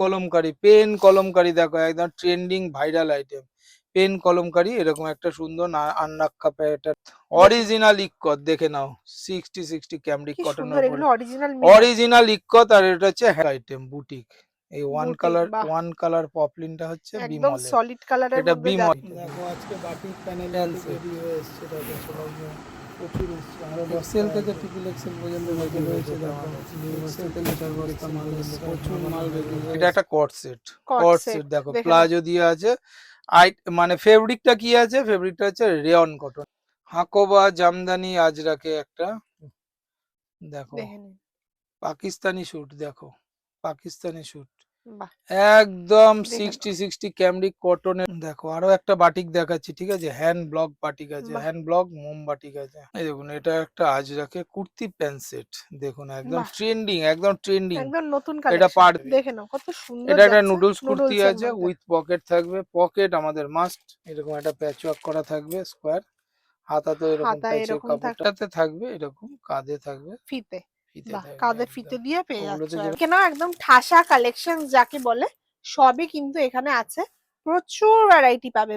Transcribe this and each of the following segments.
Kalamkari, pen kalamkari দেখো একদম trending viral item. Pen kalamkari এরকম একটা সুন্দর আন্নাক্কা প্যাটার্ন, অরিজিনাল ইক্কত দেখে নাও। 60 ক্যামরিক কি কটনের সুন্দর, উপরে এগুলো অরিজিনাল অরিজিনাল ইক্কত। আর এটা হচ্ছে হ্যান্ড আইটেম বুটিক। এই বুটিক। বাহ, ওয়ান কালার পপলিনটা হচ্ছে একদম বিমলের, সলিড কালারের এটা মধ্যে বিমল। যাচ্ছে। দেখো আজকে বাটিক প্যানেল রেডি হয়ে এসছে, দেখো সবাই প্রচুর এসছে। আরো এক্সেল থেকে ট্রিপল এক্সেল পর্যন্ত রেডি রয়েছে, দেখো এক্সেল থেকে 4 বস্তা মাল এসছে, প্রচুর মাল রেডি। এটা একটা কট সেট, কট কট সেট সেট দেখো দেখে নাও। প্লাজো দিয়ে আছে। মানে ফেব্রিকটা কি আছে, ফেব্রিকটা হচ্ছে রেয়ন কটন। হাকোবা জামদানি আজরাকে একটা দেখো, দেখে নিন। পাকিস্তানি স্যুট দেখো, পাকিস্তানি স্যুট বাহ, একদম দেখে নাও। 60 ক্যামরিক কটনের। দেখো আরো একটা বাটিক দেখাচ্ছি, ঠিক আছে, হ্যান্ড ব্লক বাটিক আছে, বাহ, হ্যান্ড ব্লক মোম বাটিক আছে। এই দেখুন এটা একটা আজরাকে কুর্তি প্যান্ট সেট, দেখুন একদম বাহ, ট্রেন্ডিং, একদম ট্রেন্ডিং। একদম নতুন এটা কালেকশন। পার, দেখে নাও কত সুন্দর এটা একটা যাচ্ছে, নুডলস কুর্তি নুডলস এর আছে মধ্যে। উইথ পকেট থাকবে, পকেট আমাদের মাস্ট। এরকম একটা প্যাচ ওয়ার্ক করা থাকবে স্কোয়ার, হাতাতে এরকম হাতায় প্যাচের এরকম থাকছে কাপড়টাতে থাকবে, এরকম কাঁধে থাকবে, ফিতে। ফিতে বাহ, থাকবে কাঁধে ফিতে একদম। দিয়ে পেয়ে ওগুলোতে যাচ্ছ। যে কেন একদম ঠাসা কালেকশন যাকে বলে, সবই কিন্তু এখানে আছে। প্রচুর ভ্যারাইটি পাবে,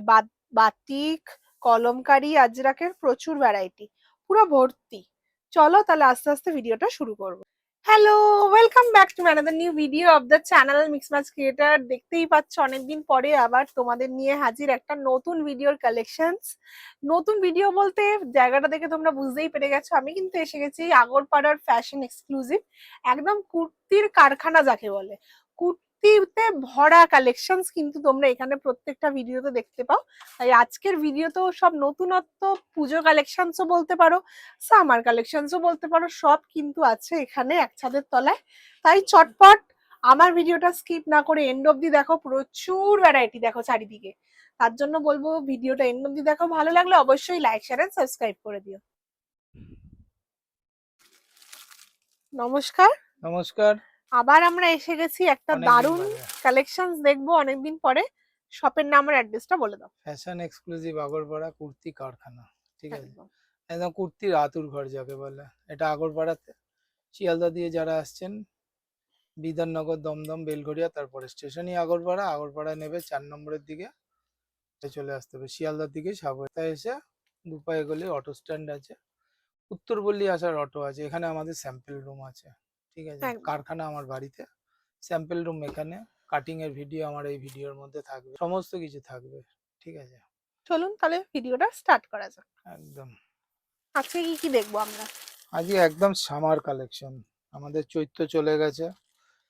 বাটিক, কলমকারি, আজরাকের প্রচুর ভ্যারাইটি, পুরো ভর্তি। চলো তাহলে আস্তে আস্তে ভিডিওটা শুরু করবো। Hello, welcome back to another new video of the channel mix match creator. দেখতেই পাচ্ছ অনেকদিন পরে আবার তোমাদের নিয়ে হাজির একটা নতুন ভিডিওর কালেকশনস। নতুন ভিডিও বলতে জায়গাটা দেখে তোমরা বুঝতেই পেরে গেছো, আমি কিন্তু এসে গেছি আগরপাড়ার ফ্যাশন এক্সক্লুসিভ, একদম কুর্তির কারখানা যাকে বলে। কুর্তিতে ভরা কালেকশনস কিন্তু তোমরা এখানে প্রত্যেকটা ভিডিওতে দেখতে পাও। তাই আজকের ভিডিওতেও সব নতুনত্ব, পুজো কালেকশনসও বলতে পারো, সামার কালেকশনসও বলতে পারো, সব কিন্তু আছে এখানে এক ছাদের তলায়। তাই চটপট আমার ভিডিওটা স্কিপ না করে এন্ড অব্দি দেখো, প্রচুর ভ্যারাইটি দেখো চারিদিকে। তার জন্য বলবো ভিডিওটা এন্ড অব্দি দেখো, ভালো লাগলে অবশ্যই লাইক শেয়ার এন্ড সাবস্ক্রাইব করে দিও। নমস্কার। নমস্কার। আবার আমরা এসে গেছি একটা অনেকদিন দারুণ বাদে কালেকশনস দেখবো অনেকদিন পরে। শপের নাম আর অ্যাড্রেসটা বলে দাও। ফ্যাশন এক্সক্লুসিভ আগরপাড়া কুর্তি কারখানা, ঠিক আছে, একদম। একদম কুর্তির আতুর ঘর যাকে বলে। এটা আগরপাড়াতে, শিয়ালদা দিয়ে যারা আসছেন, বিধাননগর, দমদম, বেলঘরিয়া, তারপরে স্টেশনই আগরপাড়া। আগরপাড়া নেবে 4 নম্বরের দিকে চলে আসতে হবে, শিয়ালদার দিকে সাবতা এসে দুপায়ে গেলে অটো স্ট্যান্ড আছে, উত্তরপল্লী আসার অটো আছে। এখানে আমাদের স্যাম্পল রুম আছে, ঠিক আছে, একদম। কারখানা আমার বাড়িতে, স্যাম্পল রুম এখানে। কাটিং এর ভিডিও আমার এই ভিডিওর মধ্যে থাকবে, সমস্ত কিছু থাকবে, ঠিক আছে। চলুন তাহলে ভিডিওটা স্টার্ট করা যাক। একদম। আজকে কি কি দেখবো আমরা? আজকে একদম সামার কালেকশন। আমাদের চৈত্র চলে গেছে,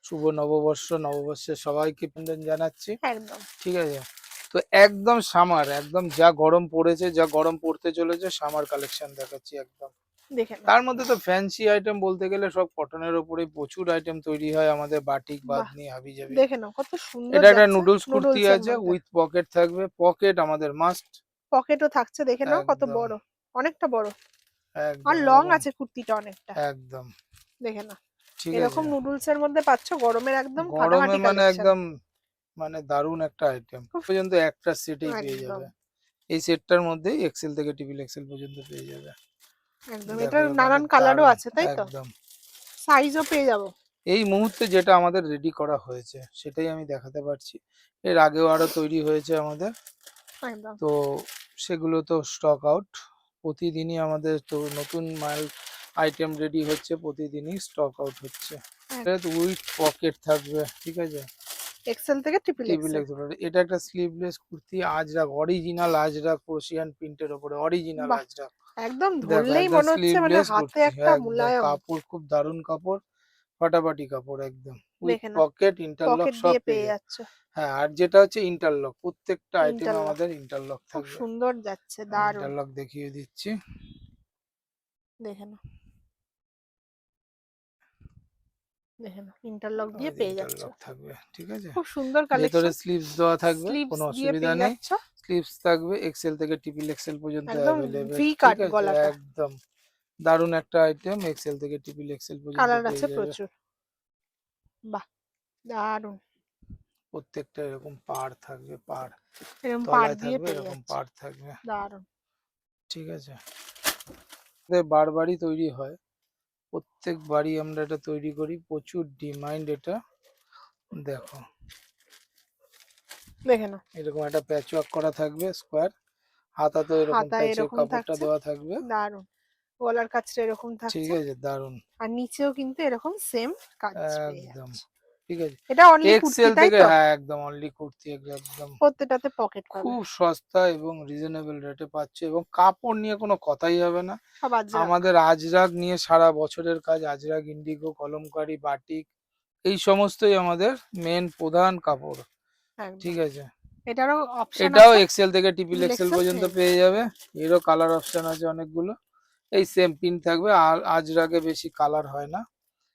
শুভ নববর্ষ, নববর্ষে সবাইকে অভিনন্দন জানাচ্ছি, একদম। ঠিক আছে। তো একদম সামার, একদম যা গরম পড়েছে, যা গরম পড়তে চলেছে, সামার কালেকশন দেখাচ্ছি একদম। দেখে নাও। তার মধ্যে তো ফ্যান্সি আইটেম বলতে গেলে সব কটনের ওপরে প্রচুর আইটেম তৈরি হয় আমাদের, বাটিক বাহ, বাদনি হাবি জাবি। দেখে নাও কত সুন্দর এটা একটা যাচ্ছে, নুডলস কুর্তি নুডলস এর আছে মধ্যে। উইথ পকেট থাকবে, পকেট আমাদের মাস্ট। পকেটও থাকছে, দেখে নাও কত একদম, বড়, অনেকটা বড়। আর একদম লং এরকম, আছে কুর্তিটা অনেকটা। একদম, দেখে নাও। ঠিক আছে। এরকম নুডলস এর মধ্যে পাচ্ছ গরমের একদম গরমে ফাটাফাটি মানে কালেকশন। একদম, মানে দারুণ একটা আইটেম। খুব পর্যন্ত একটা সেটেই পেয়ে একদম। যাবে, এই সেটটার মধ্যেই এক্সেল থেকে ট্রিপল এক্সেল পর্যন্ত পেয়ে যাবে। একদম, দেখো এটার এর মধ্যে নানান কালারও দারুণ, আছে তাই তো, একদম। সাইজও পেয়ে যাবো। এই মুহূর্তে যেটা আমাদের রেডি করা হয়েছে সেটাই আমি দেখাতে পারছি, এর আগেও আরো তৈরি হয়েছে আমাদের, একদম। তো সেগুলো তো স্টক আউট। প্রতিদিনই আমাদের তো নতুন মাল আইটেম রেডি হচ্ছে, প্রতিদিনই স্টক আউট হচ্ছে। উইথ পকেট থাকবে, ঠিক আছে, এক্সেল থেকে ট্রিপল ট্রিপল এক্সেল। এক্সেল। এটা একটা sleeveless kurti Ajrak, original Ajrak Croatian প্রিন্টের ওপরে, অরিজিনাল বাহ, আজরাক। একদম দেখো ধরলেই একদম মনে হচ্ছে মানে স্লিভলেস হাতে কুর্তি, একটা একদম মুলায়ম। কাপড় খুব দারুণ কাপড়, ফাটাফাটি কাপড় একদম, উইথ দেখে নাও, পকেট ইন্টারলক পকেট সব দিয়ে পেয়ে পেয়ে যাবে। যাচ্ছে। হ্যাঁ, আর যেটা হচ্ছে ইন্টারলক, প্রত্যেকটা আইটেমে ইন্টারলক, আমাদের ইন্টারলক খুব থাকবে। সুন্দর যাচ্ছে, আমি দারুণ। ইন্টারলক দেখিয়ে দিচ্ছি, দেখে নাও, দেখে নাও ইন্টারলক দিয়ে ওই যে পেয়ে যাচ্ছে। ইন্টারলক থাকবে, ঠিক আছে। খুব সুন্দর ভেতরে কালেকশন। স্লিভস দেওয়া থাকবে, স্লিভস কোনো দিয়ে অসুবিধা পেয়ে নেই। যাচ্ছ। স্লিভস থাকবে এক্সেল থেকে ট্রিপল এক্সেল পর্যন্ত একদম অ্যাভেলেবেল, ভি ঠিক কাট আছে। গলাটা। একদম দারুণ একটা আইটেম, এক্সেল থেকে ট্রিপল এক্সেল পর্যন্ত কালার আছে পেয়ে যাবে। প্রচুর। বাহ, দারুণ। প্রত্যেকটা এরকম পাড় থাকবে, পাড় এরকম পাট তলায় দিয়ে থাকবে, পেয়ে এরকম যাচ্ছে, পাড় থাকবে, দারুণ। ঠিক আছে। আমাদের বারবারই তৈরি হয়, প্রত্যেকবারই আমরা এটা তৈরি করি, প্রচুর ডিমান্ড এটা, দেখো দেখে নাও, এরকম একটা প্যাচ ওয়ার্ক করা থাকবে স্কোয়ার, হাতাতেও এরকম হাতায় প্যাচের এরকম কাপড়টা থাকছে, দেওয়া থাকবে। দারুন। গলার কাছটা এরকম ঠিক থাকছে, আছে, দারুন আর নিচেও কিন্তু এরকম সেম কাজ পেয়ে একদম। যাচ্ছে। ঠিক আছে, এটা অনলি কুর্তি, এক্সেল তাই থেকে, তো? হ্যাঁ একদম অনলি কুর্তি, একদম প্রত্যেকটাতে পকেট পাবে, খুব সস্তা এবং রিজনেবল রেটে পাচ্ছ, এবং কাপড় নিয়ে কোনো কথাই হবে না। সব আজরাক। আমাদের আজরাক নিয়ে সারা বছরের কাজ, আজরাক, ইন্ডিগো, কলমকারী, বাটিক, এই সমস্তই আমাদের মেন প্রধান কাপড়। ঠিক একদম। আছে, এটারও অপশন এটাও আছে, এক্সেল থেকে টিপিল ট্রিপল এক্সেল এক্সেল পর্যন্ত পেয়ে পেয়ে যাবে। এরও কালার অপশন আছে অনেকগুলো। এই সেম প্রিন্ট থাকবে, আর আজরাকে বেশি কালার হয় না,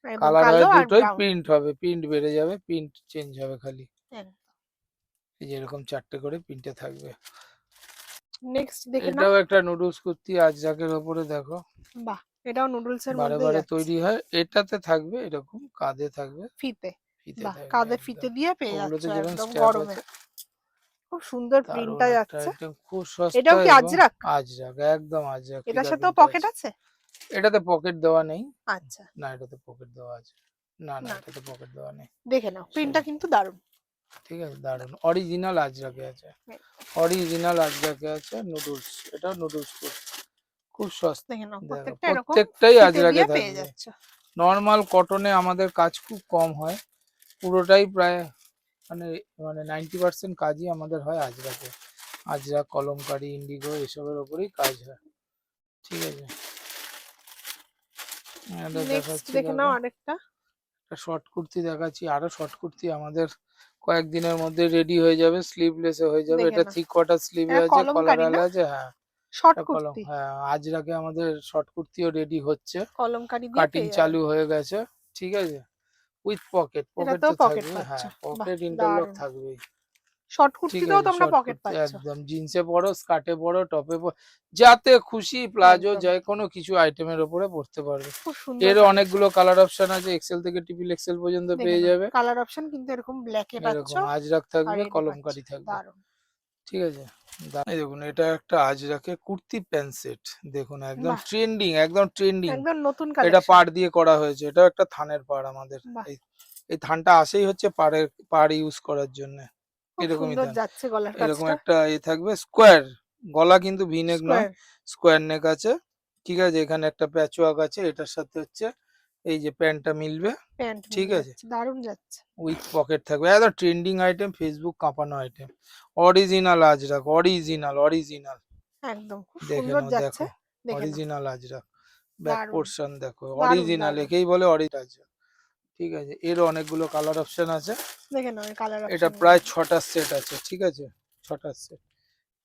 যাবে। এবং কালার হয় কালো আর দুটোই, ব্রাউন। প্রিন্ট হবে, প্রিন্ট বেড়ে যাবে, প্রিন্ট চেঞ্জ হবে খালি। এই যে এরকম 4টে করে প্রিন্টে থাকবে। নেক্সট দেখে নাও। এটাও একটা নুডলস কুর্তি আজরাকের ওপরে, দেখো বাহ, এটাও নুডলস এর বারে মধ্যেই বারে যাচ্ছে, তৈরি হয়। এটাতে থাকবে এরকম কাঁধে থাকবে, ফিতে। ফিতে বাহ, থাকবে কাঁধে ফিতে একদম। দিয়ে পেয়ে যাচ্ছ ওগুলোতে যেরকম একদম স্ট্র্যাপ গরমে। আছে, খুব সুন্দর দারুণ প্রিন্টটা একটা যাচ্ছে। আইটেম, খুব সস্তা এটাও কি এবং আজরাক? আজরাক, একদম আজরাক এটার ফিতা সাথেও প্রিন্টে পকেট আছে। আছে? এটাতে পকেট দেওয়া নেই, আচ্ছা, না এটাতে পকেট দেওয়া আছে, না না না, এটাতে পকেট দেওয়া নেই। দেখে নাও, প্রিন্টটা সরি, কিন্তু দারুণ। ঠিক আছে, দারুণ অরিজিনাল আজরাকে আছে, অরিজিনাল আজরাকে আছে নুডলস। এটাও নুডলস কুর্তি, খুব সস্তা। দেখে নাও, দেখো প্রত্যেকটা এরকম প্রত্যেকটাই ফিতে আজরাকে দিয়ে পেয়ে থাকবে। যাচ্ছ। নর্মাল কটনে আমাদের কাজ খুব কম হয়, পুরোটাই প্রায় মানে মানে 90% কাজই আমাদের হয় আজরাকে। আজরাক, কলমকারী, ইন্ডিগো এসবের ওপরেই কাজ হয়। ঠিক আছে, এটা নেক্সট দেখাচ্ছি, দেখে নাও দেখো আরেকটা। একটা শর্ট কুর্তি দেখাচ্ছি, আরো শর্ট কুর্তি আমাদের কয়েকদিনের মধ্যে রেডি হয়ে যাবে, স্লিভলেস হয়ে যাবে। দেখে এটা নাও, 3/4 স্লিভে এটা আছে, কলার কলমকারি না, আলা আছে, হ্যাঁ শর্ট এটা কলম, কুর্তি, হ্যাঁ আজরাকে আমাদের শর্ট কুর্তিও রেডি হচ্ছে, কলমকারি দিয়ে কাটিং পেয়ে যাবে। চালু হয়ে গেছে। ঠিক আছে, উইথ পকেট, পকেট এটাতেও তো পকেট থাকবে, পাচ্ছ। হ্যাঁ বাহ, পকেট ইন্টারলক দারুণ। থাকবেই। শর্ট ঠিক কুর্তিতেও আছে, তোমরা শর্ট পকেট কুর্তি পাচ্ছ। একদম জিন্সে পরো, স্কার্টে পরো, টপে পরো, যাতে খুশি, প্লাজো, একদম, যে কোনো কিছু আইটেমের ওপরে পরতে পারবে। খুব সুন্দর এর কালেকশন। অনেকগুলো কালার অপশন আছে, এক্সেল থেকে ট্রিপল এক্সেল পর্যন্ত দেখে পেয়ে নাও, যাবে। কালার অপশন কিন্তু এরকম ব্ল্যাকে পাচ্ছ, এরকম আজরাক আর থাকবে, এটি পাচ্ছ, কলমকারী থাকবে। দারুণ। ঠিক আছে, এই দেখুন এটা একটা আজরাকের কুর্তি প্যান্ট সেট, দেখুন একদম বাহ, ট্রেন্ডিং, একদম ট্রেন্ডিং। একদম নতুন এটা কালেকশন। পাড় দিয়ে করা হয়েছে, এটাও একটা থানের পাড় আমাদের। বাহ, এই এই থানটা আসেই হচ্ছে পাড় ইউজ করার জন্য, খুব এরকমই সুন্দর থান। যাচ্ছে গলার এরকম কাজটা, একটা থাকবে স্কোয়ার, গলা কিন্তু ভি নেক নয়, স্কোয়ার স্কোয়ার নেক আছে। ঠিক আছে, এখানে একটা প্যাচওয়ার্ক আছে, এটার সাথে হচ্ছে এই যে প্যান্টটা মিলবে। প্যান্ট ঠিক মিলে আছে, যাচ্ছে, দারুণ যাচ্ছে। উইথ পকেট থাকবে, একদম ট্রেন্ডিং আইটেম, ফেসবুক কাঁপানো item, original Ajrak, original original. একদম খুব দেখে সুন্দর নাও, যাচ্ছে, দেখো দেখে নাও, অরিজিনাল আজরাক, ব্যাক দারুণ, পোর্শন দেখো, দারুণ, অরিজিনাল দারুণ। একেই বলে অরিজিনাল। ঠিক আছে, এর অনেকগুলো কালার অপশন আছে। দেখে নাও এই কালার এটা অপশন গুলো। প্রায় 6টা সেট আছে। ঠিক আছে, 6টা সেট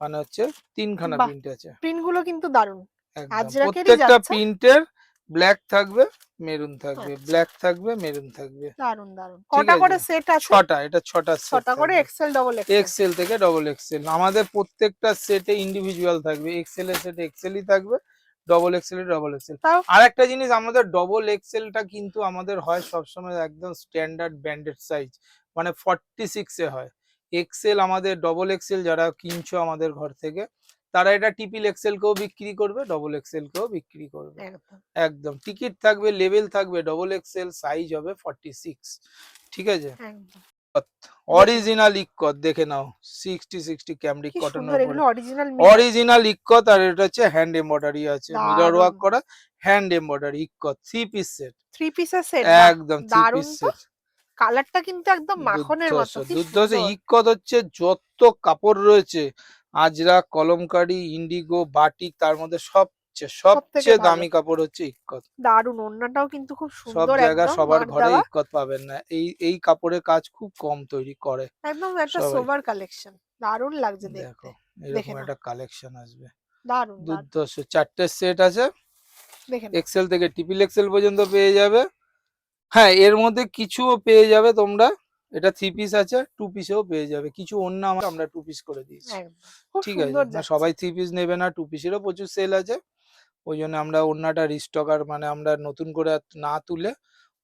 মানে হচ্ছে 3খানা বাহ, প্রিন্ট আছে। প্রিন্ট গুলো কিন্তু দারুণ, একদম আজরাকেরই প্রত্যেকটা যাচ্ছে। প্রিন্টের ব্ল্যাক থাকবে, মেরুন থাকবে, আচ্ছা, ব্ল্যাক থাকবে, মেরুন থাকবে। দারুন দারুন। ঠিক কটা করে আছে, সেট আছে? 6টা, এটা 6টা সেট 6টা করে থাকবে, এক্সেল ডবল এক্সেল। এক্সেল থেকে ডবল এক্সেল। আমাদের প্রত্যেকটা সেটে ইন্ডিভিজুয়াল থাকবে, এক্সেল এর সেটে এক্সেলই থাকবে, ডবল এক্সেল এর ডবল এক্সেল। তাও আর একটা জিনিস, আমাদের ডবল এক্সেলটা কিন্তু আমাদের হয় সবসময় একদম স্ট্যান্ডার্ড ব্র্যান্ডেড সাইজ, মানে 46 এ হয়। এক্সেল আমাদের, ডবল এক্সেল যারা কিনছো আমাদের ঘর থেকে, তারা এটা ট্রিপল এক্সেল কেও বিক্রি করবে, ডবল এক্সেল কেও বিক্রি করবে। একদম, একদম টিকিট থাকবে, লেভেল থাকবে, ডবল এক্সেল সাইজ হবে 46। ঠিক আছে, একদম। দেখে নাও অরিজিনাল ইক্কত দেখে নাও, 60 ক্যামরিক কি কটনের সুন্দর, উপরে, এগুলো অরিজিনাল মিরর, অরিজিনাল ইক্কত। আর এটা হচ্ছে হ্যান্ড এমব্রয়ডারি আছে, মিরর দারুন। ওয়ার্ক করা, hand embroidery ikat 3 piece set, three পিসের সেট, বাহ, একদম 3 দারুন পিস তো। সেট। কালারটা কিন্তু একদম মাখনের দুর্ধর্ষ, মতো, কি দুর্ধর্ষ সুন্দর। ইক্কত হচ্ছে যত কাপড় রয়েছে, আজরাক, কলমকারী, ইন্ডিগো, বাটিক, তার মধ্যে সবচেয়ে সব থেকে সবচেয়ে ভালো, দামি কাপড় হচ্ছে ইক্কত। দারুন। ওড়নাটাও কিন্তু খুব সব সুন্দর, জায়গা একদম সবার মার ঘরে দেওয়া, ইক্কত পাবেন না, এই কাপড়ের কাজ খুব কম তৈরি করে একদম একটা সবাই। সোবার কালেকশন, দারুন লাগছে দেখতে। দেখো দেখে এরকম নাও, একটা কালেকশন আসবে, দারুন দারুন। দুর্ধর্ষ। 4টে সেট আছে, দেখে নাও, এক্সেল থেকে ট্রিপল এক্সেল পর্যন্ত পেয়ে যাবে। হ্যাঁ, এর মধ্যে কিছুও পেয়ে যাবে তোমরা, এটা 3 পিস আছে, 2 পিসেও পেয়ে যাবে কিছু। অন্য আমরা 2 পিস করে দিয়েছি। একদম খুব ঠিক আছে, সুন্দর না যাচ্ছে, সবাই 3 পিস নেবে না, 2 পিসেরও প্রচুর সেল আছে। ওই জন্য আমরা অন্যটা রিস্টকার, মানে আমরা নতুন করে আর না তুলে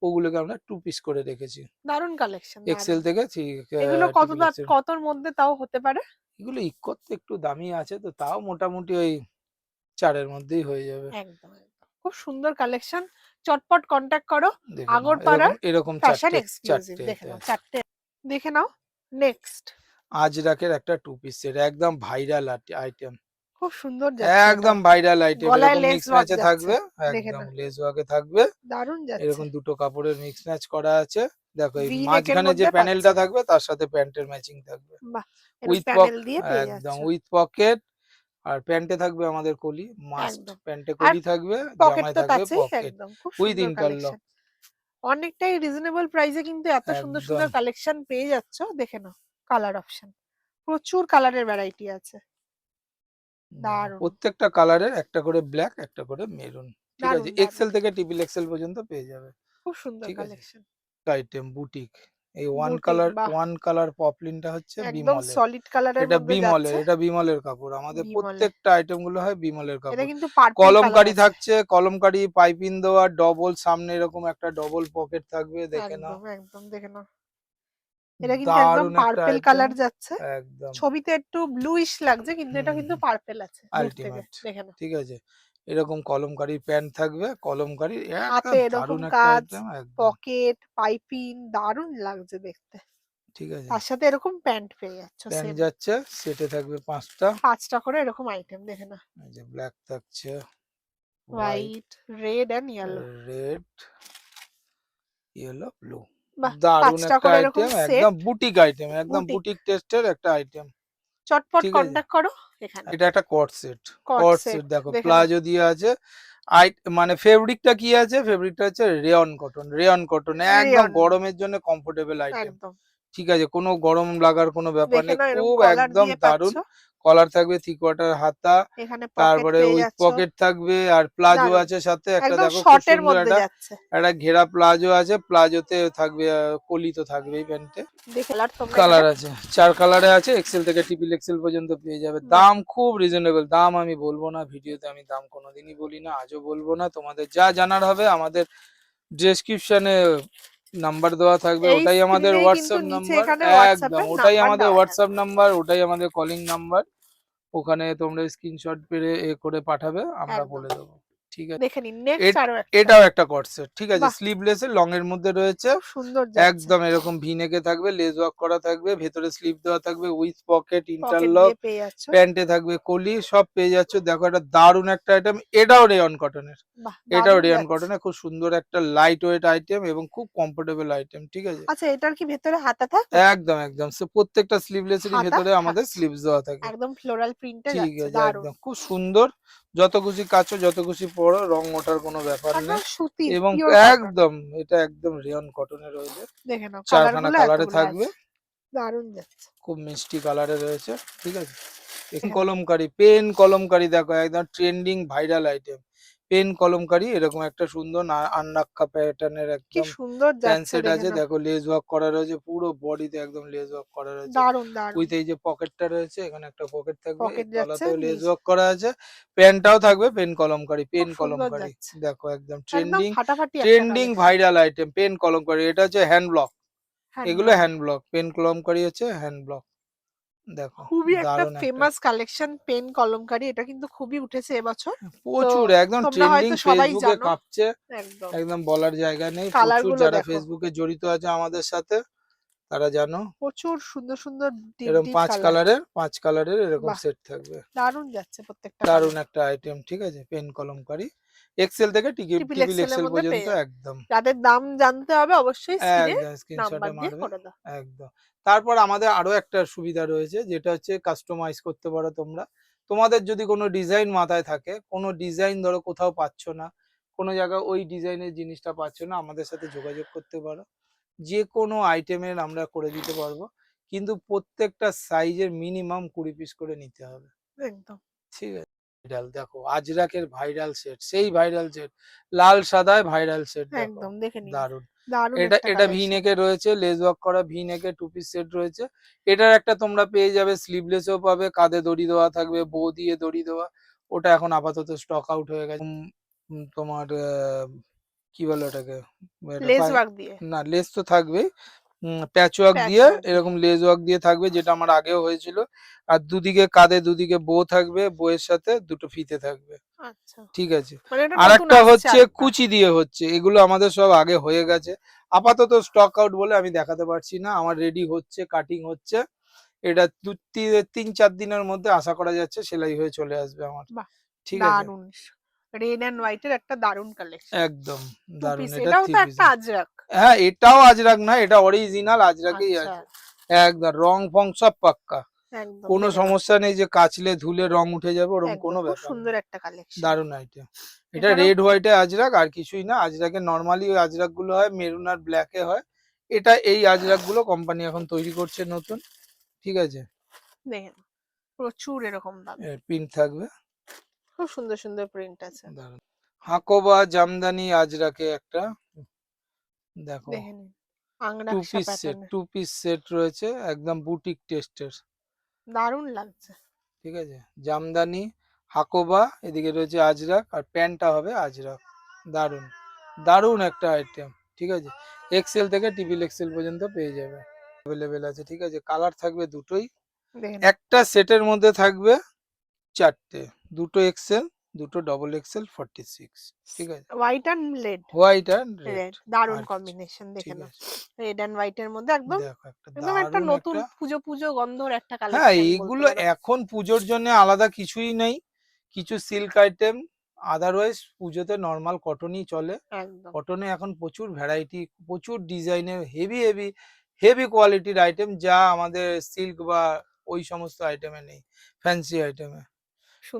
ওগুলোকে আমরা 2 পিস করে রেখেছি, দারুন কালেকশন, এক্সেল দারুন। থেকে এগুলো ট্রিপল এক্সেল। কতর মধ্যে তাও হতে পারে? এগুলো ইক্কত একটু দামি আছে, তো তাও মোটামুটি ওই 4-এর মধ্যেই হয়ে যাবে। একদম একদম, খুব সুন্দর কালেকশন। চটপট কন্ট্যাক্ট করো। দেখে নাও, আগরপাড়ার এরকম ফ্যাশন চারটে এক্সক্লুসিভ, চারটে দেখে এতে নাও আছে। 4টে দেখে নাও। নেক্সট। আজরাকের একটা টু পিস সেট, একদম ভাইরাল আইটেম, খুব সুন্দর যাচ্ছে এটা। একদম ভাইরাল আইটেম। গলায় এরকম লেস মিক্স ওয়ার্ক ম্যাচে যাচ্ছে, থাকবে, দেখে একদম না, লেস ওয়ার্কে থাকবে। দারুণ যাচ্ছে। এরকম দুটো কাপড়ের মিক্স ম্যাচ করা আছে। দেখো এই ভি নেকের মাঝখানে যে মধ্যে প্যানেলটা পাচ্ছ। থাকবে তার সাথে প্যান্টের ম্যাচিং থাকবে, বাহ, এরকম উইথ প্যানেল দিয়ে পেয়ে একদম যাচ্ছ। With pocket. আর প্যান্টে থাকবে আমাদের কলি, মাস্ট একদম। প্যান্টে আর কলি থাকবে, পকেট জামায় তো থাকবে আছেই, পকেট একদম খুব উইথ সুন্দর ইন্টারলক। কালেকশন। অনেকটাই রিজনেবল প্রাইসে কিন্তু এত সুন্দর একদম সুন্দর কালেকশন পেয়ে যাচ্ছ, দেখে নাও। কালার অপশন, প্রচুর কালারের ভ্যারাইটি আছে। দেখো দারুণ প্রত্যেকটা কালারের একটা করে ব্ল্যাক, একটা করে মেরুন, ঠিক আছে। দারুণ দারুণ, এক্সেল থেকে ট্রিপল এক্সেল পর্যন্ত পেয়ে যাবে, খুব সুন্দর ঠিক আছে। কালেকশন। আইটেম বুটিক, এই বুটিক, বাহ, ওয়ান কালার পপলিনটা হচ্ছে একদম বিমলের। সলিড কালারের এটা মধ্যে বিমলের, যাচ্ছে। এটা বিমলের কাপড়। আমাদের বিমলে, প্রত্যেকটা আইটেম গুলো হয় বিমলের এটা কাপড়। কিন্তু পার্পেল কালার কলমকারী আছে। থাকছে, কলমকারী পাইপিং দেওয়া, ডবল সামনে এরকম একটা ডবল পকেট থাকবে, দেখে নাও। একদম একদম, দেখে নাও। এটা কিন্তু একদম দারুন একটা পার্পেল আইটেম, কালার যাচ্ছে। একদম ছবিতে একটু ব্লুইশ লাগছে, কিন্তু এটা কিন্তু হুম, পার্পেল আছে দূর থেকে, আলটিমেট, দেখে নাও। ঠিক আছে। এরকম কলমকারীর প্যান্ট থাকবে, কলমকারীর একটা হাতে এরকম দারুন একটা কাজ, আইটেম, একদম পকেট, পাইপিং, দারুণ লাগছে দেখতে। ঠিক আছে। তার সাথে এরকম প্যান্ট পেয়ে যাচ্ছ প্যান্ট সেম। যাচ্ছে, সেটে থাকবে 5টা। 5টা করে এরকম আইটেম, দেখে না। এই যে ব্ল্যাক থাকছে, white, white, red and yellow. Red, yellow, blue. বাহ, দারুন 5টা একটা করে এরকম আইটেম, একদম সেট। বুটিক আইটেম, একদম বুটিক, বুটিক টেস্টের একটা আইটেম, চটপট ঠিক আছে। কন্টাক্ট করো এখানে। এটা একটা কট সেট, কট কট সেট, সেট দেখো দেখে নাও। প্লাজো দিয়ে আছে। আই মানে ফেব্রিকটা কি আছে, ফেব্রিকটা হচ্ছে রেয়ন কটন, রেয়ন কটন, একদম রিয়ন, গরমের জন্য কমফোর্টেবল আইটেম, একদম। ঠিক আছে। কোনো গরম লাগার কোনো ব্যাপার দেখে নেই, নাও, এরকম খুব কলার একদম দিয়ে পাচ্ছ। দারুন। কলার থাকবে, 3/4 হাতা, এখানে পকেট তারপরে পেয়ে উইথ যাচ্ছ, পকেট থাকবে, আর প্লাজো দারুণ। আছে সাথে একটা, একদম দেখো খুব শর্টের সুন্দর মধ্যে একটা, যাচ্ছে। একটা ঘেরা প্লাজো আছে, প্লাজোতে থাকবে কলি তো থাকবেই প্যান্টে। দেখে কালার তোমরা এখানে, কালার আছে, 4 কালারে আছে, এক্সেল থেকে ট্রিপল এক্সেল পর্যন্ত পেয়ে যাবে। বাহ, দাম খুব রিজনেবল, দাম আমি বলবো না ভিডিওতে, আমি দাম কোনোদিনই বলি না, আজও বলবো না। তোমাদের যা জানার হবে আমাদের ডেসক্রিপশনে নাম্বার দেওয়া থাকবে, এই ওটাই আমাদের স্ক্রিনেই কিন্তু হোয়াটসঅ্যাপ নিচে নাম্বার, এখানে একদম হোয়াটসঅ্যাপের ওটাই নাম্বার আমাদের দেওয়া হোয়াটসঅ্যাপ থাকবে। নাম্বার, ওটাই আমাদের কলিং নাম্বার। ওখানে তোমরা স্ক্রিনশট পেরে করে পাঠাবে, আমরা একদম, বলে দেবো, ঠিক আছে। দেখে নিন নেক্সট এট- আরো একটা। এটাও একটা কট সেট, ঠিক আছে, বাহ, স্লিভলেস এর লং এর মধ্যে রয়েছে, খুব সুন্দর যাচ্ছে। একদম এরকম ভি নেকে থাকবে, লেস ওয়ার্ক করা থাকবে, ভেতরে স্লিভ দেওয়া থাকবে, উইথ পকেট, পকেট ইন্টারলক, দিয়ে পেয়ে যাচ্ছ। প্যান্টে থাকবে কলি, সব পেয়ে যাচ্ছ। দেখো এটা দারুন একটা আইটেম, এটাও রেয়ন কটনের, বাহ, এটাও দারুণ রেয়ন যাচ্ছে। কটনের, খুব সুন্দর একটা লাইট ওয়েট আইটেম এবং খুব কমফোর্টেবল আইটেম, ঠিক আছে। আচ্ছা, এটার কি ভেতরে হাতা থাকবে? একদম একদম প্রত্যেকটা স্লিভলেসেরই হাতা ভেতরে আমাদের থাকছে, স্লিভস দেওয়া থাকে, একদম ফ্লোরাল প্রিন্টে ঠিক যাচ্ছে, আছে, দারুণ। একদম খুব সুন্দর। যত খুশি কাচো, যত খুশি পরো, রং ওঠার কোনো ব্যাপার একদম নেই। সুতির, এবং পিওর কটন। একদম এটা একদম রেয়ন কটনের রয়েছে, দেখে নাও কালার 4খানা গুলো কালারে এতগুলো থাকবে, আছে, দারুণ যাচ্ছে। খুব মিষ্টি কালারে রয়েছে, ঠিক আছে। দেখে নাও, কলমকারি, পেন কলমকারি, দেখো একদম trending viral item, pen kalamkari, এরকম একটা সুন্দর আন্নাক্কা প্যাটার্নের কি একদম সুন্দর প্যান্ট যাচ্ছে, সেট দেখে আছে। নাও, দেখো লেস ওয়ার্ক করা রয়েছে, পুরো বডিতে একদম লেস ওয়ার্ক করা রয়েছে, দারুণ দারুণ। উইথ এই যে পকেটটা রয়েছে, এখানে একটা পকেট থাকবে, পকেট এর যাচ্ছে, তলাতেও লেস নিচে ওয়ার্ক করা আছে, প্যান্টটাও থাকবে পেন কলমকারি, খুব পেন সুন্দর কলমকারি। যাচ্ছে, দেখো একদম একদম ট্রেন্ডিং, ফাটাফাটি একটা trending collection. Viral item, pen kalamkari. এটা হচ্ছে হ্যান্ড ব্লক, হ্যান্ড এগুলো block, hand block, pen kalamkari হচ্ছে হ্যান্ড ব্লক। দেখো খুবই একটা দারুণ একটা, ফেমাস কালেকশন পেন কলমকারি, এটা কিন্তু খুবই উঠেছে এবছর। তো প্রচুর একদম তোমরা ট্রেন্ডিং, হয়তো সবাই ফেসবুকে জানো, কাঁপছে, একদম। একদম বলার জায়গা নেই। কালার প্রচুর গুলো যারা দেখো, ফেসবুকে জড়িত আছে আমাদের সাথে তারা জানো। প্রচুর সুন্দর সুন্দর ডিপ এরকম ডিপ পাঁচ কালার। কালারের, 5 কালারের এরকম বাহ, সেট থাকবে, দারুণ যাচ্ছে প্রত্যেকটা দারুণ কালার। একটা আইটেম, ঠিক আছে। পেন কলমকারি, এক্সেল থেকে ট্রিপল টিপিল এক্সেল এর এক্সেল মধ্যে পর্যন্ত, পেয়ে যাবে। একদম যাদের দাম জানতে হবে অবশ্যই স্ক্রিনে একদম নাম্বার স্ক্রিনশটে দিয়ে মারবে, করে দাও। একদম। তারপর আমাদের আরো একটা সুবিধা রয়েছে, যেটা হচ্ছে কাস্টমাইজ করতে পারো তোমরা। তোমাদের যদি কোনো ডিজাইন মাথায় থাকে, কোনো ডিজাইন ধরো কোথাও পাচ্ছ না, কোনো জায়গায় ওই ডিজাইনের জিনিসটা পাচ্ছ না, আমাদের সাথে যোগাযোগ করতে পারো, যে কোনো আইটেমের আমরা করে দিতে পারবো, কিন্তু প্রত্যেকটা সাইজের মিনিমাম 20 পিস করে নিতে হবে, একদম, ঠিক আছে। ভাইরাল দেখো আজরাকের ভাইরাল সেট, সেই ভাইরাল সেট, লাল সাদায় ভাইরাল সেট, দেখো একদম, দেখে নিন, দারুন। দারুণ এটা একটা এটা ভি কালেকশন। নেকে রয়েছে, লেস ওয়ার্ক করা ভি নেকে 2 পিস সেট রয়েছে। এটার একটা তোমরা পেয়ে যাবে, স্লিভলেসও পাবে, কাঁধে দড়ি দেওয়া থাকবে, বো দিয়ে দড়ি দেওয়া, ওটা এখন আপাতত স্টক আউট হয়ে গেছে। তোমার কি বলে ওটাকে, এটা লেস ওয়ার্ক দিয়ে, না লেস তো থাকবেই, প্যাচ ওয়ার্ক দিয়ে Patchwork দিয়ে। এরকম লেজ ওয়ার্ক দিয়ে থাকবে, যেটা আমার আগেও হয়েছিল। আর দুদিকে কাঁধে দুদিকে বো থাকবে, বইয়ের সাথে দুটো ফিতে থাকবে। আচ্ছা, ঠিক আছে। মানে এটা আর নতুন একটা আসছে হচ্ছে আরেকটা। কুচি দিয়ে হচ্ছে, এগুলো আমাদের সব আগে হয়ে গেছে, আপাতত স্টক আউট বলে আমি দেখাতে পারছি না। আমার রেডি হচ্ছে, কাটিং হচ্ছে, এটা 3-4 দিনের মধ্যে আশা করা যাচ্ছে সেলাই হয়ে চলে আসবে আমার। বাহ, ঠিক আছে, দারুন। রেড এন্ড হোয়াইট এর একটা দারুন কালেকশন। একদম টু দারুন। পিস, এটা এটাও থ্রি তো পিস। একটা আজরাক। হ্যাঁ, এটাও আজরাক না, এটা অরিজিনাল আজরাকেই আচ্ছা, আছে। একদম রং ফং সব পাক্কা, একদম কোনো দেখে নাও। সমস্যা নেই যে কাচলে ধুলে রং উঠে যাবে, ওরকম একদম কোনো খুব ব্যাপার সুন্দর নেই। একটা কালেকশন। দারুন আইটেম। এটা এটারও রেড হোয়াইটে আজরাক, আর কিছুই না। আজরাকের নর্মালি ওই আজরাক গুলো হয় মেরুন আর ব্ল্যাকে হয়, এটা এই আজরাক গুলো কোম্পানি এখন তৈরি করছে নতুন। ঠিক আছে, দেখে নাও, প্রচুর এরকম পাবে। প্রিন্ট থাকবে, খুব সুন্দর সুন্দর প্রিন্ট আছে। দারুন। হাকোবা জামদানি আজরাকে একটা, দেখো, দেখে নিন, আংরাক্সা প্যাটার্নের। টু পিস সেট রয়েছে, একদম বুটিক টেস্টের। দারুন লাগছে। ঠিক আছে, জামদানি, হাকোবা, এদিকে রয়েছে আজরাক, আর প্যান্টটা হবে আজরাক। দারুন, দারুন একটা আইটেম। ঠিক আছে, এক্সেল থেকে ট্রিপল এক্সেল পর্যন্ত পেয়ে যাবে, অ্যাভেলেবেল আছে। ঠিক আছে, কালার থাকবে দুটোই, দেখে নাও, একটা সেটের মধ্যে থাকবে 4টে, দুটো এক্সেল, দুটো ডবল এক্সেল 46। ঠিক আছে, হোয়াইট অ্যান্ড রেড। হোয়াইট আর রেড, রেড, দারুন আর কিছু। কম্বিনেশন। দেখে ঠিক নাও, আছে, রেড অ্যান্ড হোয়াইট এর মধ্যে একদম, দেখো একটা একদম একটা দারুন নতুন একটা। পুজো পুজো গন্ধর একটা হ্যাঁ, কালেকশন বলতে এইগুলো পারো। এখন পুজোর জন্য আলাদা কিছুই নেই, কিছু সিল্ক আইটেম, আদারওয়াইজ পুজোতে নর্মাল কটনই চলে। একদম কটনে এখন প্রচুর ভ্যারাইটি, প্রচুর ডিজাইনের হেভি হেভি হেভি কোয়ালিটির আইটেম, যা আমাদের সিল্ক বা ওই সমস্ত আইটেমে নেই, ফ্যান্সি আইটেমে।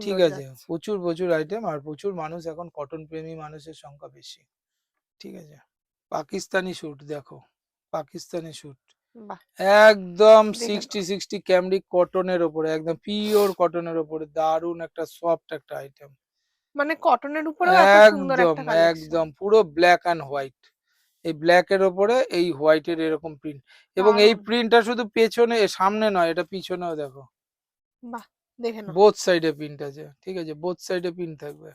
ঠিক সুন্দর আছে, যাচ্ছে। প্রচুর প্রচুর আইটেম, আর প্রচুর মানুষ এখন কটন প্রেমী মানুষের সংখ্যা বেশি। ঠিক আছে, পাকিস্তানি স্যুট দেখো, পাকিস্তানি স্যুট বাহ, একদম দেখে নাও, 60 ক্যামরিক কটনের ওপরে, একদম পিওর কটনের ওপরে, দারুন একটা সফট একটা আইটেম। মানে কটনের উপরেও এত সুন্দর একদম একটা কালেকশন। একদম পুরো ব্ল্যাক অ্যান্ড হোয়াইট, এই ব্ল্যাক এর ওপরে এই হোয়াইটের এরকম প্রিন্ট, এবং এই দারুন, প্রিন্টটা শুধু পেছনে, সামনে নয়, এটা পিছনেও দেখো, বাহ, দেখে নাও, বোথ সাইডে প্রিন্ট আছে। ঠিক আছে, বোথ সাইডে প্রিন্ট থাকবে,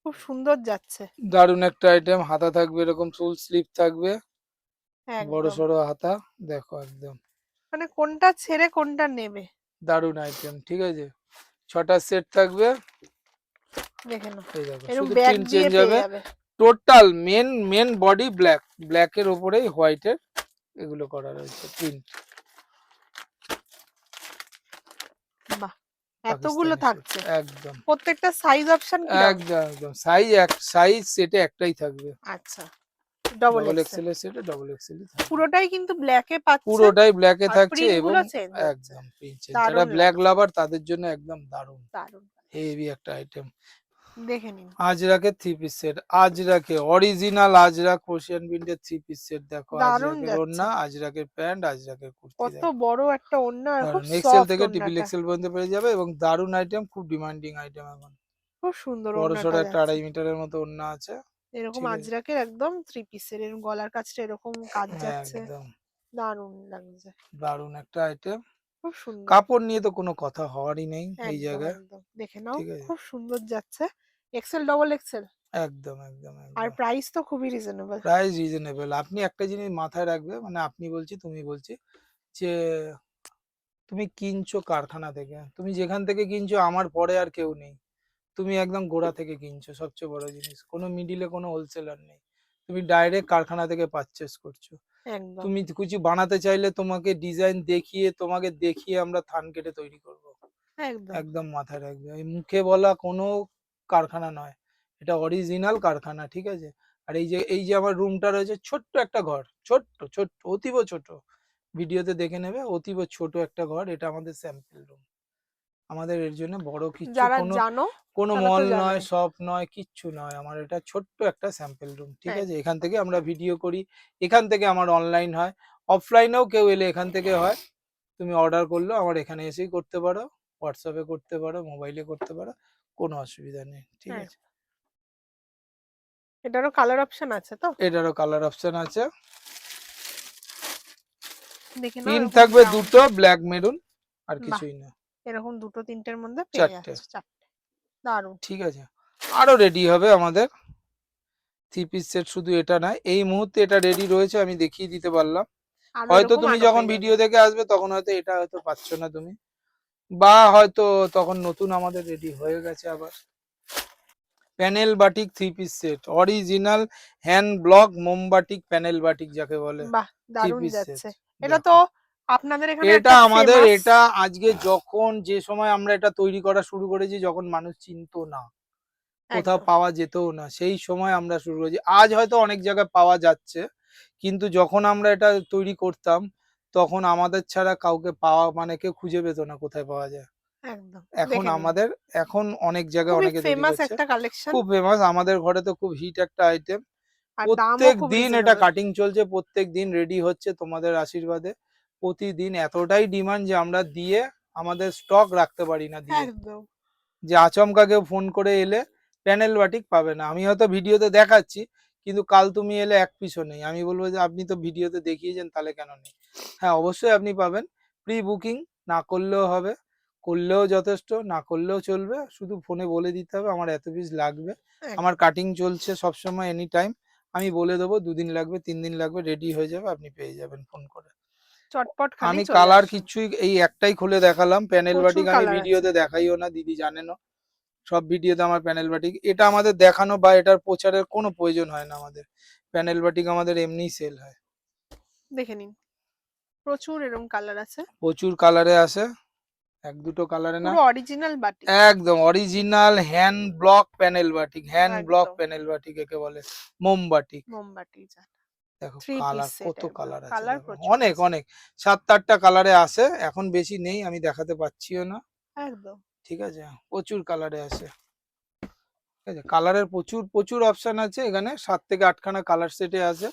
খুব সুন্দর যাচ্ছে। দারুন একটা আইটেম। হাতা থাকবে এরকম ফুল স্লিভ থাকবে, বড় একদম, সড়ো হাতা, দেখো একদম মানে কোনটা ছেড়ে কোনটা নেবে। দারুন আইটেম। ঠিক আছে, 6টা সেট থাকবে, দেখে নাও, এই দেখো এরকম শুধু ব্যাগ প্রিন্ট দিয়ে চেঞ্জ পেয়ে হবে। যাবে। টোটাল মেন বডি ব্ল্যাক, ব্ল্যাকের ওপরেই হোয়াইটের এগুলো করা রয়েছে প্রিন্ট। বাহ, এতগুলো পাকিস্তানি স্যুট, থাকছে। একদম প্রত্যেকটা সাইজ অপশন কি রকম? একদম একদম সাইজ সেটে একটাই থাকবে, আচ্ছা, ডবল ডবল এক্সেল। এক্সেল এর সেটে ডবল এক্সেলই থাকবে। পুরোটাই কিন্তু ব্ল্যাকে পাচ্ছে, পুরোটাই ব্ল্যাকে আর থাকছে, প্রিন্ট এবং গুলো চেঞ্জ হচ্ছে। একদম প্রিন্ট চেঞ্জ, যারা দারুণ ব্ল্যাক লাগছে, লাভার তাদের জন্য একদম দারুণ দারুণ। হেভি একটা আইটেম। দেখে নিন, আজরাকের থ্রি পিস সেট, আজরাকে অরিজিনাল আজরাক কোশিয়ান প্রিন্টের থ্রি পিস সেট, দেখো দারুণ আজরাকের যাচ্ছে। ওড়না, আজরাকের প্যান্ট, আজরাকের কুর্তি, কত দেখো বড় একটা ওড়না, আর খুব দারুন। এক্সেল সফট থেকে ট্রিপল ওড়নাটা। এক্সেল পর্যন্ত পেয়ে যাবে, এবং দারুন আইটেম, খুব ডিমান্ডিং আইটেম এখন। খুব সুন্দর বড় ওড়নাটা সড়ো একটা যাচ্ছে। 2.5 মিটারের মতো ওড়না আছে। এরকম ঠিক আছে, আজরাকের একদম থ্রি পিসের, এরকম গলার কাছটা এরকম কাজ যাচ্ছে, একদম দারুণ লাগছে। দারুন একটা আইটেম। খুব সুন্দর। কাপড় নিয়ে তো কোনো কথা হওয়ারই নেই এই একদম জায়গায়। একদম দেখে নাও, ঠিক আছে, খুব সুন্দর যাচ্ছে। Excel, double excel. একদম একদম আর একদম প্রাইস তো খুবই রিজনেবল। Price reasonable. আপনি একটা জিনিস মাথায় রাখবে, মানে আপনি বলছি তুমি বলছি, যে তুমি কিনছো কারখানা থেকে, তুমি যেখান থেকে কিনছো আমার পরে আর কেউ নেই, তুমি একদম গোড়া থেকে কিনছো, সবচেয়ে বড় জিনিস, কোনো মিডিলে কোনো হোলসেলার নেই, তুমি ডাইরেক্ট কারখানা থেকে পারচেস করছো। একদম তুমি কিছু বানাতে চাইলে তোমাকে ডিজাইন দেখিয়ে, তোমাকে দেখিয়ে আমরা থান কেটে তৈরি করব। একদম একদম মাথায় রাখবে, এই মুখে বলা কোনো কারখানা নয়, এটা অরিজিনাল কারখানা। ঠিক আছে, আর এই যে আমার রুমটা রয়েছে, ছোট্ট একটা ঘর, ছোট্ট ছোট্ট অতীব ছোট, ভিডিওতে দেখে নেবে, অতীব ছোট একটা ঘর, এটা আমাদের স্যাম্পল রুম। আমাদের এর জন্য বড় কিচ্ছু, যারা কোনো জানো কোনো তারা তো মল নয়, জানোই। শপ নয়, কিচ্ছু নয়, আমার এটা ছোট্ট একটা স্যাম্পল রুম। ঠিক আছে, একদম এখান থেকে আমরা ভিডিও করি, এখান থেকে আমার অনলাইন হয়, অফলাইনেও কেউ এলে এখান থেকে হয়। তুমি অর্ডার করলো আমার এখানে এসেই করতে পারো, হোয়াটসঅ্যাপে করতে পারো, মোবাইলে করতে পারো, কোনো অসুবিধা নেই। ঠিক হ্যাঁ, আছে, এটারও কালার অপশন আছে তো। এটারও কালার অপশন আছে, দেখে নাও, প্রিন্ট এরকম থাকবে ব্রাউন। দুটো, ব্ল্যাক মেরুন, আর বাহ, কিছুই না, এরকম দুটো তিনটের মধ্যে পেয়ে 4টে। যাচ্ছে, চারটে। দারুণ। ঠিক আছে, আরো রেডি হবে আমাদের থ্রি পিস সেট, শুধু এটা নয়, এই মুহূর্তে এটা রেডি রয়েছে, আমি দেখিয়ে দিতে পারলাম। আরো হয়তো এরকম তুমি আরো যখন পেয়ে ভিডিও যাবে। দেখে আসবে তখন হয়তো এটা হয়তো পাচ্ছ না তুমি, বা হয়তো তখন নতুন আমাদের রেডি হয়ে গেছে আবার। Panel batik 3 piece set, original hand block মোমবাটিক প্যানেল বাটিক যাকে বলে, বাহ, থ্রি দারুণ পিস সেট। যাচ্ছে। এটা তো দেখো আপনাদের এখানে এটা একটা আমাদের, ফেমাস। এটা আজকে যখন যে সময় আমরা এটা তৈরি করা শুরু করেছি, যখন মানুষ চিনতো না, কোথাও একদম পাওয়া যেতও না, সেই সময় আমরা শুরু করেছি। আজ হয়তো অনেক জায়গায় পাওয়া যাচ্ছে, কিন্তু যখন আমরা এটা তৈরি করতাম তখন আমাদের ছাড়া কাউকে পাওয়া মানে কেউ খুঁজে পেত না কোথায় পাওয়া যায়। একদম এখন দেখে নিন, আমাদের, এখন অনেক জায়গায় খুবই অনেকে তৈরি ফেমাস করছে, একটা কালেকশন। খুব ফেমাস, আমাদের ঘরে তো খুব হিট একটা আইটেম। আর দামও প্রত্যেক খুব দিন এটা রিজনেবল। কাটিং চলছে, প্রত্যেক দিন রেডি হচ্ছে তোমাদের আশীর্বাদে। প্রতিদিন এতটাই ডিমান্ড যে আমরা দিয়ে আমাদের স্টক রাখতে পারি না দিয়ে, একদম যে আচমকা কেউ ফোন করে এলে প্যানেল বাটিক পাবে না। আমি হয়তো ভিডিওতে দেখাচ্ছি, কিন্তু কাল তুমি এলে এক পিসও নেই, আমি বলবো যে আপনি তো ভিডিওতে দেখিয়েছেন, তাহলে কেন নেই? হ্যাঁ অবশ্যই আপনি পাবেন। প্রি বুকিং না করলেও হবে, করলেও যথেষ্ট, না করলেও চলবে, শুধু ফোনে বলে দিতে হবে আমার এত পিস লাগবে। আমার একদম কাটিং চলছে সবসময়, এনি টাইম। আমি বলে দেবো 2 দিন লাগবে 3 দিন লাগবে, রেডি হয়ে যাবে, আপনি পেয়ে যাবেন ফোন করে। চটপট খালি আমি চলে কালার আসুন। কিচ্ছুই, এই একটাই খুলে দেখালাম প্যানেল প্রচুর বাটিক, আমি কালার আছে। ভিডিওতে দেখাইও না, দিদি জানেন। সব ভিডিওতে আমার প্যানেল বাটিক, এটা আমাদের দেখানো বা এটার প্রচারের কোনো প্রয়োজন হয় না আমাদের। প্যানেল বাটিক আমাদের এমনিই সেল হয়। দেখে নিন, প্রচুর এরকম কালার আছে। প্রচুর কালারে আসে, এক দুটো কালারে না, পুরো অরিজিনাল বাটিক। একদম original hand block panel batik, hand block একদম প্যানেল বাটিক একে বলে, মোমবাটিক। মোমবাতি জাত। দেখো থ্রি পিস কালার, সেট কত একদম, কালার আছে কালার দেখো, প্রচুর অনেক আছে। অনেক, 7-8টা কালারে আসে, এখন বেশি নেই, আমি দেখাতে পাচ্ছিও না। একদম ঠিক আছে, প্রচুর কালারে আসে। ঠিক আছে, কালারের প্রচুর প্রচুর অপশন আছে এখানে, 7 থেকে 8খানা কালার সেটে আছে।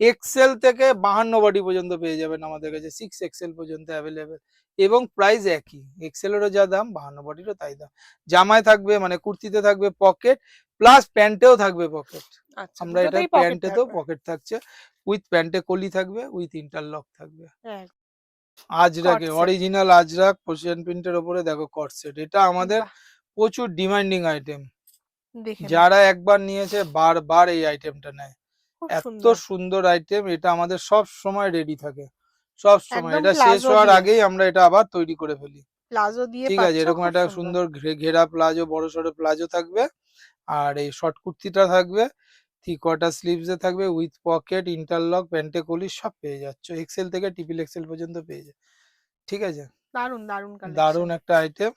এক্সেল থেকে 52 বডি পর্যন্ত পেয়ে যাবেন আমাদের কাছে, 6 এক্সেল পর্যন্ত অ্যাভেলেবেল, এবং প্রাইস একই, এক্সেলেরও যা দাম 52 বডিরও তাই দাম। জামায় থাকবে মানে কুর্তিতে থাকবে পকেট, প্লাস প্যান্টেও থাকবে পকেট। আচ্ছা, আমরা এটার দুটোতেই পকেট প্যান্টেতেও থাকবে। পকেট থাকছে, উইথ প্যান্টে কলি থাকবে, উইথ ইন্টারলক থাকবে। এক কট আজরাকে সেট। অরিজিনাল আজরাক পেশিয়ান প্রিন্টের ওপরে দেখো কট সেট, এটা আমাদের বাহ, প্রচুর ডিমান্ডিং আইটেম। দেখে নিন, যারা একবার নিয়েছে বারবার এই আইটেমটা নেয়। খুব এত সুন্দর। সুন্দর আইটেম, এটা আমাদের সব সময় রেডি থাকে, সব সময়। একদম এটা শেষ প্লাজো হওয়ার দিয়ে, আগেই আমরা এটা আবার তৈরি করে ফেলি। প্লাজো দিয়ে ঠিক আছে, পাচ্ছ, এরকম খুব একটা সুন্দর। সুন্দর ঘেরা প্লাজো, বড় সড়ো প্লাজো থাকবে, আর এই শর্ট কুর্তিটা থাকবে, 3 কোয়ার্টার স্লিভসে থাকবে, উইথ পকেট, ইন্টারলক, প্যান্টে কলি সব পেয়ে যাচ্ছ, এক্সেল থেকে ট্রিপল এক্সেল পর্যন্ত পেয়ে যায়। ঠিক আছে, দারুন দারুন দারুণ কালেকশন। একটা আইটেম,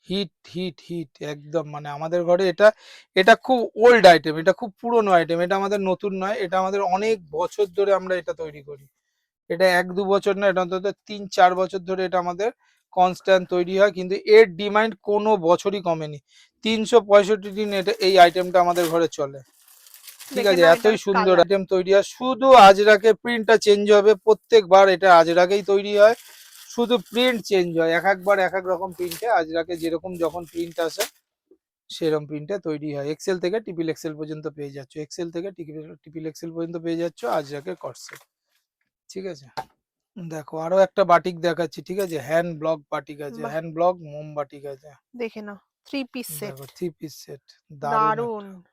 হিট হিট হিট একদম, মানে আমাদের ঘরে এটা, এটা খুব ওল্ড আইটেম, এটা খুব পুরনো আইটেম, এটা আমাদের নতুন নয়, এটা আমাদের অনেক বছর ধরে আমরা এটা তৈরি করি। এটা 1-2 বছর না, এটা অন্তত 3-4 বছর ধরে এটা আমাদের কনস্ট্যান্ট তৈরি হয়, কিন্তু এর ডিমান্ড কোনো বছরই কমেনি। 365 দিন এটা এই আইটেমটা আমাদের ঘরে চলে। ঠিক দেখে আছে, নাও এটার এতই সুন্দর কালার। আইটেম তৈরি হয়, শুধু আজরাকে প্রিন্টটা চেঞ্জ হবে, প্রত্যেকবার এটা আজরাকেই তৈরি হয়, শুধু প্রিন্ট চেঞ্জ হয়, এক একবার এক এক রকম প্রিন্টে, আজরাকে যেরকম যখন প্রিন্ট আসে সেরকম প্রিন্টে তৈরি হয়। এক্সেল থেকে ট্রিপল এক্সেল পর্যন্ত পেয়ে যাচ্ছ, এক্সেল থেকে ট্রিপল এক্সেল পর্যন্ত পেয়ে যাচ্ছ আজরাকে কটসেট। ঠিক আছে, দেখো আরো একটা বাটিক দেখাচ্ছি, ঠিক আছে, হ্যান্ড ব্লক বাটিক আছে, বাহ, হ্যান্ড ব্লক মোম বাটিক আছে। দেখে নাও, থ্রি পিস সেট। দেখো 3 পিস সেট, দারুণ দারুন, একটা।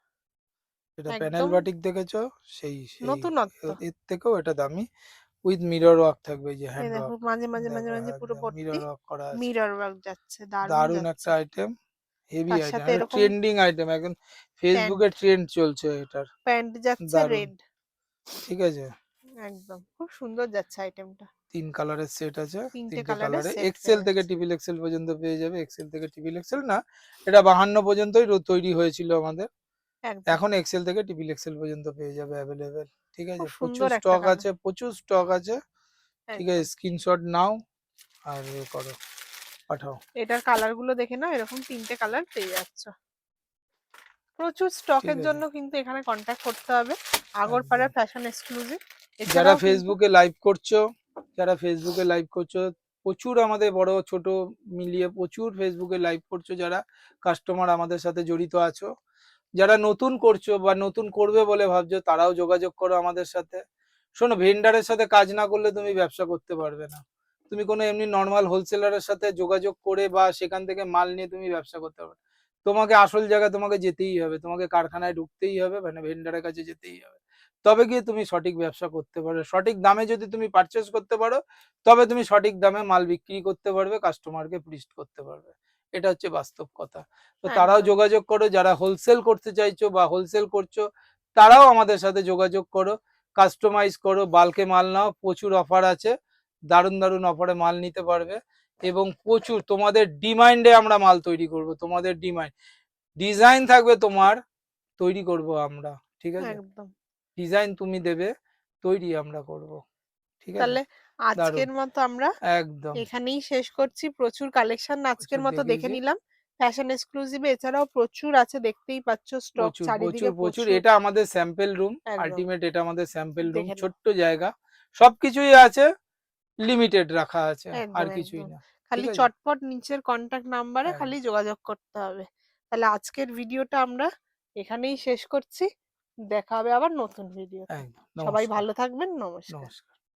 এটা প্যানেল একদম বাটিক দেখেছো, সেই সেই নতুনত্ব। এর থেকেও এটা দামি, উইথ মিরর ওয়ার্ক থাকবে, এই যে এই হ্যান্ড দেখো, ওয়ার্ক। মাঝে মাঝে মাঝে দেখো মাঝে পুরো একদম ভর্তি মিরর ওয়ার্ক করা আছে, মিরর ওয়ার্ক যাচ্ছে, দারুন দারুণ একটা যাচ্ছে। আইটেম, হেভি তার আইটেম, সাথে একটা এরকম ট্রেন্ডিং আইটেম, এখন প্যান্ট, ফেসবুকে ট্রেন্ড চলছে এটার, প্যান্ট যাচ্ছে দারুণ। রেড। ঠিক আছে, একদম খুব সুন্দর যাচ্ছে আইটেমটা। 3 কালারের সেট আছে, তিনটে 3টে কালারের কালারে, সেট এক্সেল পেয়ে থেকে যাচ্ছে। ট্রিপল এক্সেল পর্যন্ত পেয়ে যাবে, এক্সেল থেকে ট্রিপল এক্সেল না, এটা 52 পর্যন্তই তৈরি হয়েছিল আমাদের, একদম এখন এক্সেল থেকে ট্রিপল এক্সেল পর্যন্ত পেয়ে যাবে অ্যাভেলেবেল। ঠিক খুব আছে, প্রচুর সুন্দর একটা স্টক কালার। আছে, প্রচুর স্টক আছে। ঠিক আছে, একদম, স্ক্রিনশট নাও আর করো, পাঠাও। এটার কালার গুলো দেখে নাও, এরকম তিনটে কালার পেয়ে যাচ্ছ। প্রচুর ঠিক স্টকের আছে, জন্য কিন্তু এখানে কন্ট্যাক্ট করতে হবে, একদম। Agarpara fashion exclusive. যারা এছাড়াও কিন্তু ফেসবুকে লাইভ করছো, যারা ফেসবুকে লাইভ করছো, প্রচুর আমাদের বড় ছোট মিলিয়ে প্রচুর ফেসবুকে লাইভ করছো, যারা কাস্টমার আমাদের সাথে জড়িত আছো, যারা নতুন করছো বা নতুন করবে বলে ভাবছো, তারাও যোগাযোগ করো আমাদের সাথে। শোনো, ভেন্ডারের সাথে কাজ না করলে তুমি ব্যবসা করতে পারবে না। তুমি কোনো এমনি নর্মাল হোলসেলারের সাথে যোগাযোগ করে বা সেখান থেকে মাল নিয়ে তুমি ব্যবসা করতে পারবে, তোমাকে আসল জায়গায় তোমাকে যেতেই হবে, তোমাকে কারখানায় ঢুকতেই হবে, মানে ভেন্ডারের কাছে যেতেই হবে, তবে গিয়ে তুমি সঠিক ব্যবসা করতে পারবে। সঠিক দামে যদি তুমি পারচেস করতে পারো, তবে তুমি সঠিক দামে মাল বিক্রি করতে পারবে, কাস্টমারকে প্লিস্ট করতে পারবে। এটা হচ্ছে বাস্তব কথা। তো তারাও একদম যোগাযোগ করো, যারা হোলসেল করতে চাইছো বা হোলসেল করছো তারাও আমাদের সাথে যোগাযোগ করো, কাস্টমাইজ করো, বাল্কে মাল নাও, প্রচুর অফার আছে, দারুণ দারুণ অফারে মাল নিতে পারবে। এবং প্রচুর তোমাদের ডিমান্ডে আমরা মাল তৈরি করব, তোমাদের ডিমান্ড, ডিজাইন থাকবে তোমার, তৈরি করব আমরা, ঠিক আছে? একদম। ডিজাইন তুমি দেবে, তৈরি আমরা করব, ঠিক আছে? তাহলে দারুণ, আজকের মতো আমরা একদম। এখানেই শেষ করছি। প্রচুর কালেকশন আজকের প্রচুর মতো দেখে দেখিয়েছি, নিলাম। ফ্যাশন এক্সক্লুসিভে এছাড়াও প্রচুর আছে, দেখতেই পাচ্ছ স্টক প্রচুর প্রচুর চারিদিকে প্রচুর। প্রচুর। এটা আমাদের স্যাম্পেল রুম, একদম আলটিমেট এটা আমাদের স্যাম্পেল রুম, দেখে নাও। ছোট্ট জায়গা, সবকিছুই আছে, লিমিটেড রাখা আছে, আর একদম কিছুই একদম। না, ঠিক খালি আছে? চটপট নিচের কন্টাক্ট নাম্বারে একদম, খালি যোগাযোগ করতে হবে। তাহলে আজকের ভিডিওটা আমরা এখানেই শেষ করছি। দেখা হবে আবার নতুন ভিডিওতে। একদম। সবাই নমস্কার, ভালো থাকবেন। নমস্কার। নমস্কার।